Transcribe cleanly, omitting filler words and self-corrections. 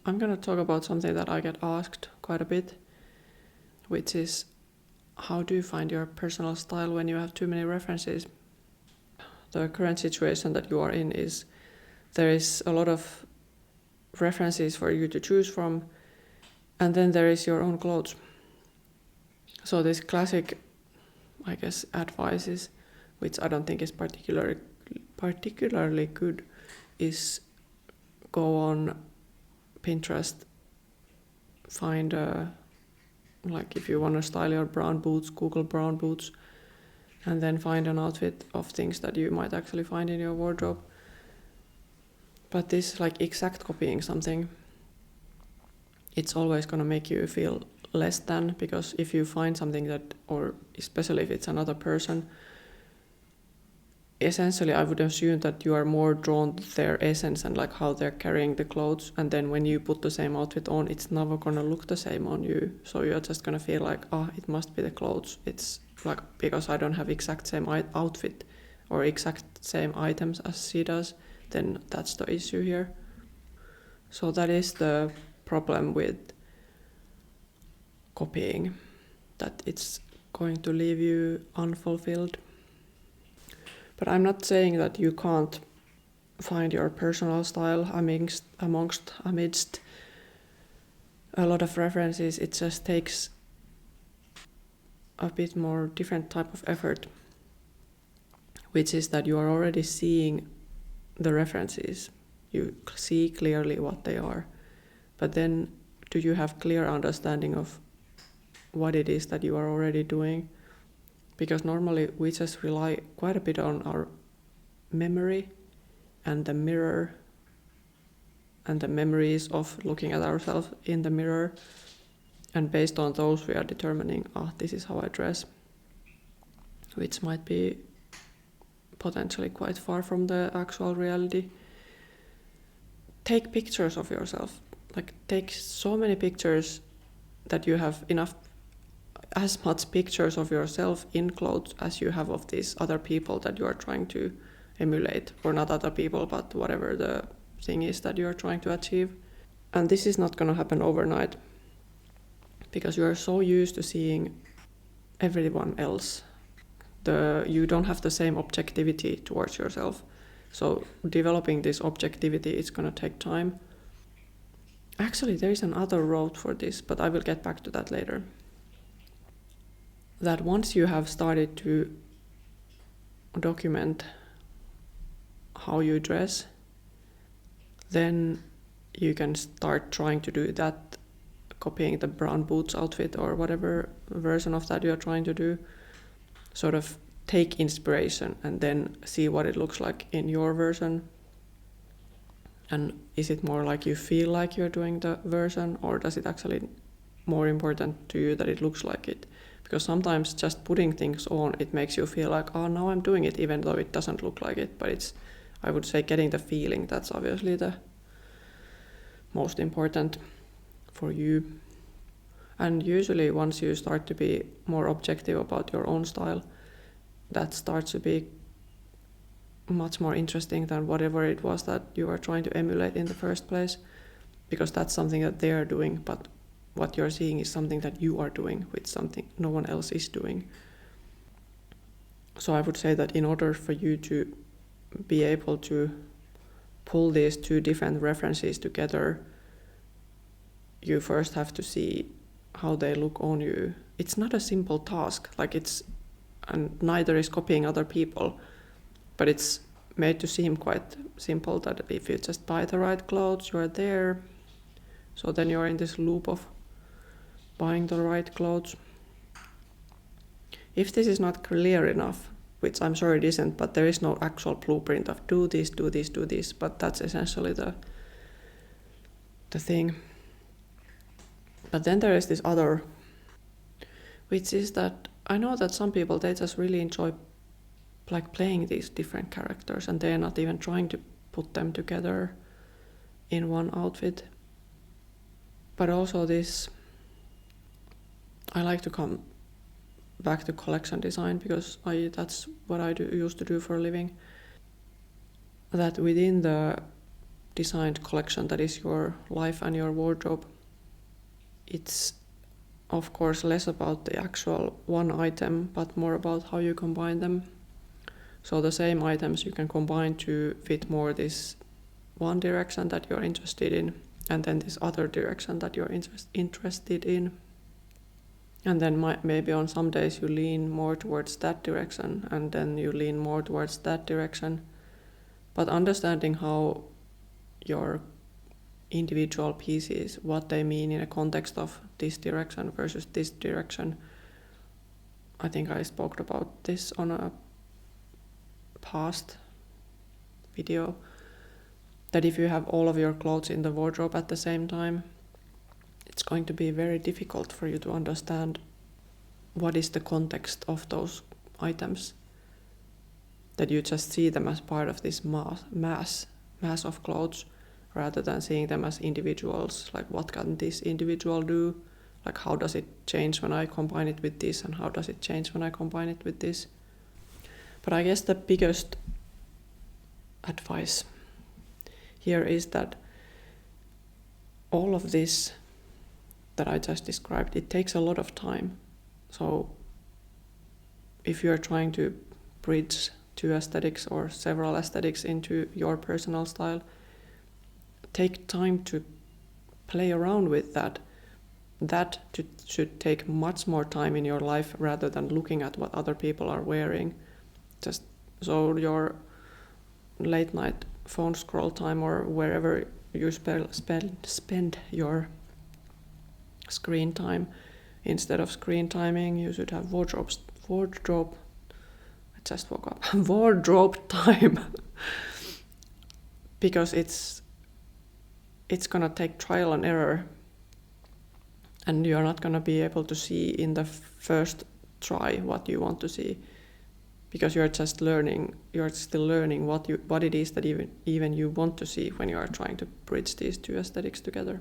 I'm gonna talk about something that I get asked quite a bit, which is how do you find your personal style when you have too many references? The current situation that you are in is there is a lot of references for you to choose from, and then there is your own clothes. So this classic, I guess, advice is, which I don't think is particularly good, is go on Pinterest, find like if you want to style your brown boots, Google brown boots, and then find an outfit of things that you might actually find in your wardrobe. But this like exact copying something, it's always going to make you feel less than, because if you find something that, or especially if it's another person, essentially I would assume that you are more drawn to their essence and like how they're carrying the clothes, and then when you put the same outfit on, it's never gonna look the same on you. So you're just gonna feel like, it must be the clothes. It's like, because I don't have exact same outfit or exact same items as she does, then that's the issue here. So that is the problem with copying, that it's going to leave you unfulfilled. But I'm not saying that you can't find your personal style amidst a lot of references. It just takes a bit more different type of effort, which is that you are already seeing the references. You see clearly what they are. But then do you have clear understanding of what it is that you are already doing? Because normally we just rely quite a bit on our memory and the mirror and the memories of looking at ourselves in the mirror. And based on those, we are determining, this is how I dress, which might be potentially quite far from the actual reality. Take pictures of yourself. Like, take so many pictures that you have enough, as much pictures of yourself in clothes as you have of these other people that you are trying to emulate, or not other people, but whatever the thing is that you are trying to achieve. And this is not going to happen overnight, because you are so used to seeing everyone else. You don't have the same objectivity towards yourself. So developing this objectivity is going to take time. Actually, there is another road for this, but I will get back to that later. That once you have started to document how you dress, then you can start trying to do that, copying the brown boots outfit or whatever version of that you're trying to do. Sort of take inspiration and then see what it looks like in your version. And is it more like you feel like you're doing the version, or does it actually more important to you that it looks like it? Because sometimes just putting things on, it makes you feel like, now I'm doing it, even though it doesn't look like it. But it's, I would say, getting the feeling, that's obviously the most important for you. And usually once you start to be more objective about your own style, that starts to be much more interesting than whatever it was that you were trying to emulate in the first place, because that's something that they are doing, but what you're seeing is something that you are doing with something no one else is doing. So I would say that in order for you to be able to pull these two different references together, you first have to see how they look on you. It's not a simple task, and neither is copying other people, but it's made to seem quite simple, that if you just buy the right clothes, you're there. So then you're in this loop of buying the right clothes. If this is not clear enough, which I'm sure it isn't, but there is no actual blueprint of do this, do this, do this, but that's essentially the thing. But then there is this other, which is that I know that some people, they just really enjoy like playing these different characters, and they're not even trying to put them together in one outfit. But also this, I like to come back to collection design, because that's what I used to do for a living. That within the designed collection that is your life and your wardrobe, it's of course less about the actual one item, but more about how you combine them. So the same items you can combine to fit more this one direction that you're interested in, and then this other direction that you're interested in. And then maybe on some days you lean more towards that direction, and then you lean more towards that direction. But understanding how your individual pieces, what they mean in a context of this direction versus this direction. I think I spoke about this on a past video, that if you have all of your clothes in the wardrobe at the same time, it's going to be very difficult for you to understand what is the context of those items, that you just see them as part of this mass of clothes, rather than seeing them as individuals, like what can this individual do, like how does it change when I combine it with this, and how does it change when I combine it with this. But I guess the biggest advice here is that all of this that I just described, it takes a lot of time. So if you're trying to bridge two aesthetics or several aesthetics into your personal style, take time to play around with that. That should take much more time in your life rather than looking at what other people are wearing. Just so your late night phone scroll time, or wherever you spend your screen time, instead of screen timing, you should have wardrobe. I just woke up. Wardrobe time, because it's gonna take trial and error, and you're not gonna be able to see in the first try what you want to see, because you're just learning. You're still learning what it is that even you want to see when you are trying to bridge these two aesthetics together.